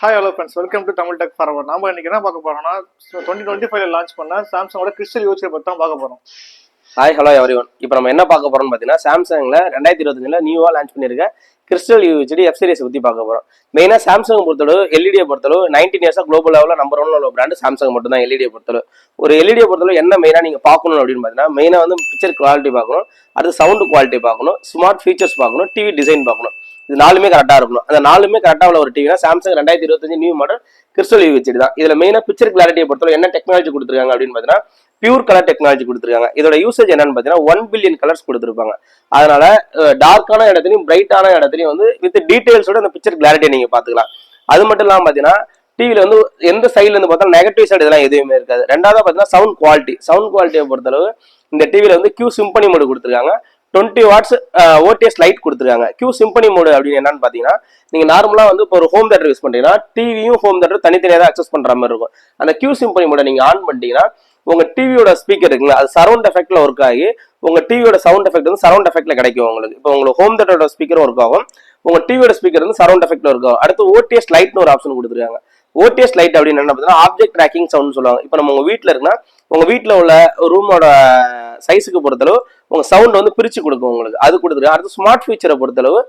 Hi hello friends, welcome to Tamil tech forward. நம்ம இன்னைக்கு என்ன பார்க்க போறோம்னா 2025 லான்ச் பண்ண சாம்சங்கோட கிறிஸ்டல் யூஎஸ்ஏ பற்றி தான் பார்க்க போறோம். Hi hello everyone. இப்போ நம்ம என்ன பார்க்க போறோம்னு பார்த்தீங்கன்னா சாம்சங்ல 2025 நியூவா லான்ச் பண்ணிருக்க கிறிஸ்டல் யூஹெச்டி எஃப் சீரிஸ் பற்றி பார்க்க போறோம். மெயினாக சாம்சங் பொறுத்தளவு எல்இடியை பொறுத்தளவு 19 இயர்ஸாக குளோபல் லெவலில் நம்பர் 1 உள்ள பிராண்ட் சாம்சங் மட்டும் தான். எல்இடியை பொறுத்தளவு ஒரு எல்இடியை பொறுத்தளவு என்ன மெயினாக நீங்கள் பார்க்கணும் அப்படின்னு பார்த்தீங்கன்னா மெயினாக வந்து பிக்சர் குவாலிட்டி பார்க்கணும், அடுத்து சவுண்ட் குவாலிட்டி பார்க்கணும், ஸ்மார்ட் ஃபீச்சர்ஸ் பார்க்கணும், டிவி டிசைன் பார்க்கணும். இது நாலுமே கரெக்டாக இருக்கணும். அந்த நாலுமே கரெக்டாக உள்ள ஒரு டிவினா Samsung 2025 new model crystal UHD தான். இதில் மெயினாக பிக்சர் கிளாரிட்டியை பொறுத்தவரை என்ன டெக்னாலஜி கொடுத்துருக்காங்க அப்படின்னு பார்த்தீங்கன்னா பியூர் கலர் டெக்னாலஜி கொடுத்துருக்காங்க. இதோட யூசேஜ் என்னன்னு பார்த்தீங்கன்னா 1 பில்லியன் கலர்ஸ் கொடுத்துருப்பாங்க. அதனால டார்க்கான இடத்துலையும் பிரைட்டான இடத்துலையும் வந்து வித் டீடைல்ஸோட அந்த பிக்சர் கிளாரிட்டியை நீங்க பாத்துக்கலாம். அது மட்டும் இல்லாமல் பார்த்தீங்கன்னா டிவில வந்து எந்த சைட்ல இருந்து பார்த்தாலும் நெகட்டிவ் சைடு இதெல்லாம் எதுவுமே இருக்காது. ரெண்டாவது பார்த்தீங்கன்னா சவுண்ட் குவாலிட்டியை பொறுத்தளவு இந்த டிவில வந்து கியூ சிம்பனி மோடு கொடுத்துருக்காங்க. 20 வாட்ஸ் ஓடிஎஸ் லைட் கொடுத்துருக்காங்க. கியூ சிம்பனி மோடு அப்படின்னு என்னன்னு பாத்தீங்கன்னா நீங்க நார்மலா வந்து இப்போ ஒரு ஹோம் தியேட்டர் யூஸ் பண்றீங்கன்னா டிவியும் ஹோம் தியேட்டர் தனித்தனியாக தான் அக்சஸ் பண்ற மாதிரி இருக்கும். அந்த கியூ சிம்பனி மோட நீங்க ஆன் பண்ணிட்டீங்கன்னா உங்க டிவியோட ஸ்பீக்கர் இருக்குங்களா அது சரௌண்ட் எஃபெக்ட்ல ஒர்க் ஆகி உங்க டிவியோட சவுண்ட் எஃபெக்ட் வந்து சரௌண்ட் எஃபெக்ட்ல கிடைக்கும் உங்களுக்கு. இப்போ உங்களுக்கு ஹோம் தியேட்டரோட ஸ்பீக்கர் ஒர்க் ஆகும், உங்க டிவியோட ஸ்பீக்கர் வந்து சரௌண்ட் எஃபெக்ட்ல ஒர்க் ஆகும். அடுத்து ஓடிஎஸ் லைட்னு ஒரு ஆப்ஷன் கொடுத்துருக்காங்க. ஓடிஎஸ் லைட் அப்படின்னு என்ன பார்த்தீங்கன்னா ஆப்ஜெக்ட் ட்ராக்கிங் சவுண்ட் சொல்லுவாங்க. இப்போ நம்ம உங்க வீட்டில் இருக்குன்னா உங்க வீட்டில் உள்ள ரூமோட சைஸுக்கு பொறுத்தளவு உங்க சவுண்ட் வந்து பிரிச்சு கொடுக்கும் உங்களுக்கு, அது கொடுத்துருக்காங்க. அடுத்து ஸ்மார்ட் ஃபீச்சரை பொறுத்தளவு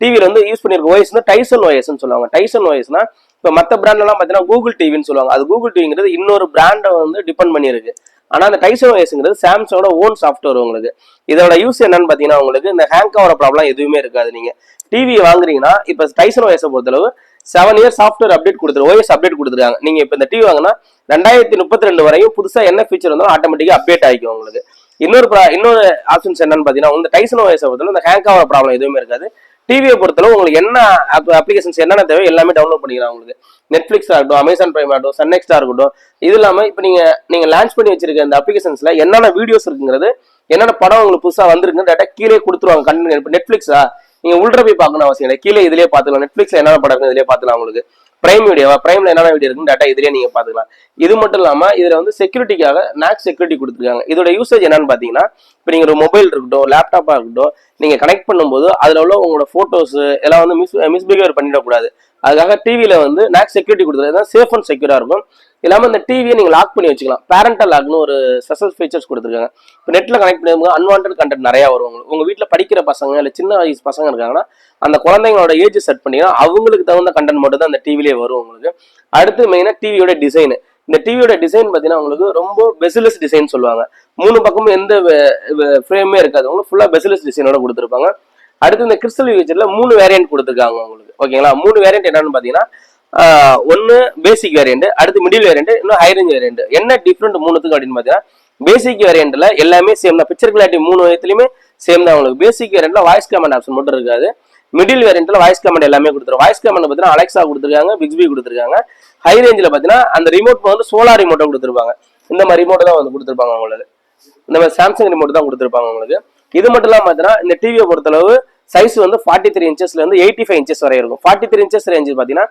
டிவியில் வந்து யூஸ் பண்ணிருக்க ஓஎஸ் டைசன் ஓஎஸ்ன்னு சொல்லுவாங்க. டைசன் ஓஎஸ்னா இப்போ மற்ற பிராண்ட்லாம் பார்த்தீங்கன்னா கூகுள் டிவின்னு சொல்லுவாங்க. அது கூகுள் டிவிங்கிறது இன்னொரு பிராண்டை வந்து டிபெண்ட் பண்ணியிருக்கு. ஆனால் அந்த டைசன் ஓஎஸ்ங்கிறது சாம்சங்கோட ஓன் சாஃப்ட்வேர் உங்களுக்கு. இதோட யூஸ் என்னன்னு பார்த்தீங்கன்னா உங்களுக்கு இந்த ஹேங் ஆகிற ப்ராப்ளம் எதுவுமே இருக்காது. நீங்க டிவி வாங்குறீங்கன்னா இப்போ டைசன் ஓஎஸை பொறுத்தளவு 7 years software update OS update கொடுத்துருக்காங்க. நீங்க இப்போ இந்த டிவி வாங்கினா 2032 வரையும் புதுசா என்ன ஃபீச்சர் இருந்தாலும் ஆட்டோமேட்டிக்கா அப்டேட் ஆகிக்கும் உங்களுக்கு. இன்னொரு ஆப்ஷன்ஸ் என்னன்னு பார்த்தீங்கன்னா இந்த டைசன் ஓஎஸை பொறுத்தளவு இந்த ஹேங் ஆகிற ப்ராப்ளம் எதுவுமே இருக்காது. டிவியை பொறுத்தளவு உங்களுக்கு என்ன அப்ளிகேஷன்ஸ் என்னென்ன தேவை எல்லாமே டவுன்லோட் பண்ணிக்கலாம். உங்களுக்கு நெட்ஃபிளிக்ஸ் ஆகட்டும், அமேசான் பிரைம் ஆகட்டும், சன்நெக்ஸ்டா இருக்கட்டும். இது இல்லாமல் இப்போ நீங்க லான்ச் பண்ணி வச்சிருக்க இந்த அப்ளிகேஷன்ஸ்ல என்னென்ன வீடியோஸ் இருக்குங்கிறது என்னென்ன படம் உங்களுக்கு புதுசாக வந்திருக்கு டேட்டா கீழே கொடுத்துருவாங்க. கண்டென்ட் இப்போ நெட்ஃபிளிக்ஸா நீங்க உள்ள போய் பார்க்கணும் அவசியம் இல்லை, கீழே இதுலேயே பார்த்துக்கலாம். நெட்ஃபிளிக்ஸ்ல என்னென்ன படம் இருக்கு இதுலேயே பார்த்துக்கலாம். உங்களுக்கு பிரைம் வீடியோவா பிரைம்ல என்னென்ன வீடியோ இருக்குன்னு டேட்டா இதுலேயே நீங்க பார்த்துக்கலாம். இது மட்டும் இல்லாம இதுல வந்து செக்யூரிட்டிக்காக நாக் செக்யூரிட்டி கொடுத்துருக்காங்க. இதோட யூசேஜ் என்னன்னு பாத்தீங்கன்னா இப்போ நீங்க ஒரு மொபைல் இருக்கட்டும், லேப்டாப்பா இருக்கட்டும், நீங்க கனெக்ட் பண்ணும்போது அதுல உள்ள உங்களோட போட்டோஸ் எல்லாம் வந்து மிஸ்பிஹேவ் பண்ணிடக்கூடாது. அதுக்காக டிவியில வந்து நாக் செக்யூரிட்டி கொடுத்துருக்காங்க. சேஃப் அண்ட் செக்யூரா இருக்கும். இல்லாமல் இந்த டிவியை நீங்கள் லாக் பண்ணி வச்சுக்கலாம். பேரண்டல் லாக்னு ஒரு ஸ்பெஷல் ஃபீச்சர்ஸ் கொடுத்துருக்காங்க. இப்போ நெட்டில் கனெக்ட் பண்ணும்போது அன்வான்ட் கண்டென்ட் நிறையா வரும். உங்கள் வீட்டில் படிக்கிற பசங்க இல்லை சின்ன வயசு பசங்க இருக்காங்கன்னா அந்த குழந்தைங்களோட ஏஜ் செட் பண்ணிங்கன்னா அவங்களுக்கு தகுந்த கண்டென்ட் மட்டும் தான் அந்த டிவிலே வரும் உங்களுக்கு. அடுத்து மெயினாக டிவியோட டிசைன். இந்த டிவியோட டிசைன் பார்த்தீங்கன்னா உங்களுக்கு ரொம்ப பெசிலஸ் டிசைன் சொல்லுவாங்க. 3 பக்கமும் எந்த ஃப்ரேமே இருக்காது, உங்களுக்கு ஃபுல்லாக பெசிலஸ் டிசைனோட கொடுத்துருப்பாங்க. அடுத்து இந்த கிறிஸ்டல் யூஹெச்டியில் 3 வேரியன்ட் கொடுத்துருக்காங்க உங்களுக்கு. ஓகேங்களா, 3 வேரியன்ட் என்னன்னு பார்த்தீங்கன்னா ஒன்னு பேசிக் வேரியன்ட், அடுத்து மிடில் வேரியன்ட், இன்னும் ஹை ரேஞ்ச் வேரியன்ட். என்ன டிஃப்ரெண்ட் மூணுத்துக்கு அப்படின்னு பார்த்தீங்கன்னா பேசிக் வேரியன்ட்ல எல்லாமே சேம் தான். பிக்சர் கிளாரிட்டி 3 விதத்துலயுமே சேம் தான் உங்களுக்கு. பேசிக் வேரியன்ட்ல வாய்ஸ் கமாண்ட் ஆப்ஷன் மட்டும் இருக்காது. மிடில் வேரியன்ட்ல வாய்ஸ் கமாண்ட் எல்லாமே கொடுத்துரும். வாய்ஸ் கமாண்ட் பார்த்தீங்கன்னா அலெக்சா கொடுத்துருக்காங்க, பிக்ஸ்பி கொடுத்துருக்காங்க. ஹை ரேஞ்சில் பார்த்தீங்கன்னா அந்த ரிமோட் வந்து சோலார் ரிமோட்டை கொடுத்துருப்பாங்க. இந்த மாதிரி ரிமோட்டை தான் வந்து கொடுத்துருப்பாங்க உங்களுக்கு. இந்த மாதிரி சாம்சங் ரிமோட் தான் கொடுத்துருப்பாங்க உங்களுக்கு. இது மட்டும் இல்லாமல் பார்த்தீங்கன்னா இந்த டிவியை பொறுத்தளவு சைஸ் வந்து 43 இன்ச்சஸ்ல இருந்து 85 இன்ச்சஸ் வரை இருக்கும். 43 இன்ச்சஸ் ரேஞ்ச் பார்த்தீங்கன்னா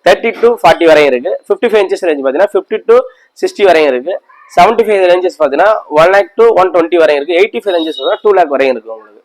30 to 40 வரையும் இருக்கு. 55 இன்ச்சஸ் ரேஞ்ச் பார்த்தீங்கன்னா 50 to 60 வரையும் இருக்கு. 75 ரேஞ்சஸ் பார்த்தீங்கன்னா 1 lakh to 120 வரையும் இருக்கு. 85 ரேஞ்சஸ் 2 lakh வரையும் இருக்கு உங்களுக்கு.